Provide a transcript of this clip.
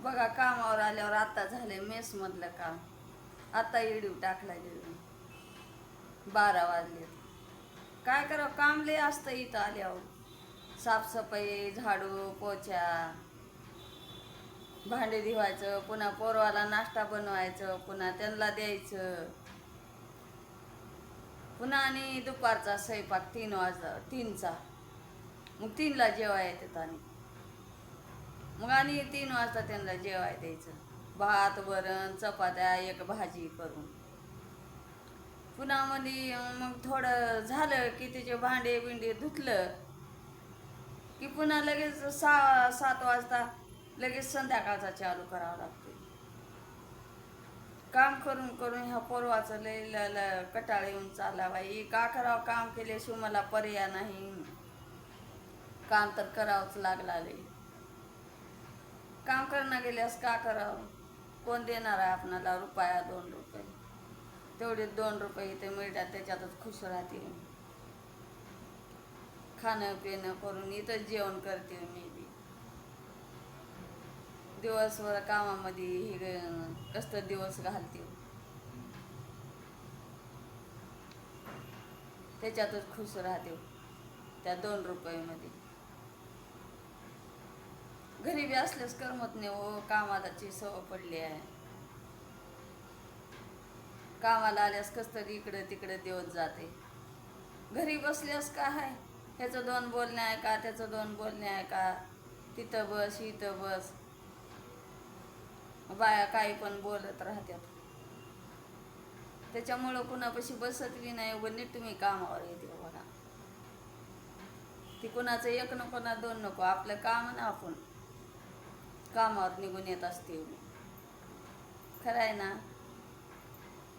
बघा कामावर आल्यावर आता झाले मेस मधलं काम. आता इडीव टाकला गेलो. 12 वाजले. काय करावं, काम लय असतं इथं आल्यावर. साफसफाई, झाडू पोछा, भांडे धुवायचं, पुन्हा पोरवाला नाश्ता बनवायचं, पुन्हा त्यांना द्यायचं, पुन्हा आणि दुपारचा स्वयंपाक 3 वाजता 3चा. मग 3ला जेवाय येतात आणि 3 वाजता त्यांना जेवाय द्यायचं. भात वरण चपात्या एक भाजी करून. पुन्हा मध्ये मग थोडं झालं की त्याचे भांडे बिंडे धुतलं की पुन्हा लगेच 7 वाजता लगेच संध्याकाळचा चालू करावा लागतो. काम करून करून ह्या पोरवाचं लय कटाळ येऊन चालला बाई. का करावं, काम केल्याशिवाय मला पर्याय नाही. काम तर करावंच लागले. काम करणं गेल्यास का करावं. कोण देणार आहे आपणाला रुपया 2 रुपये. तेवढे 2 रुपये इथे मिळतात, त्याच्यातच खुश राहते. खाणं पिणं करून इथंच जेवण करते मी बी. दिवसभर कामामध्ये हे कसं दिवस घालते, त्याच्यातच खुश राहते त्या 2 रुपयामध्ये. घरी बी असल्यास करमत नाही हो, कामाची सवय पडली आहे. कामाला आल्यास कस तरी इकडं तिकडे दिवस जाते. घरी बसल्यास का आहे, ह्याचं 2 बोलणे आहे का, त्याचं 2 बोलणे आहे का, तिथं बस इथं बस, बाया काही पण बोलत राहतात. त्याच्यामुळं कुणापाशी बसत बी नाही. व नीट तुम्ही कामावर येते बघा. ती कुणाचं एक नको ना 2 नको, आपलं काम ना आपण कामावर निघून येत असते. खरं आहे ना.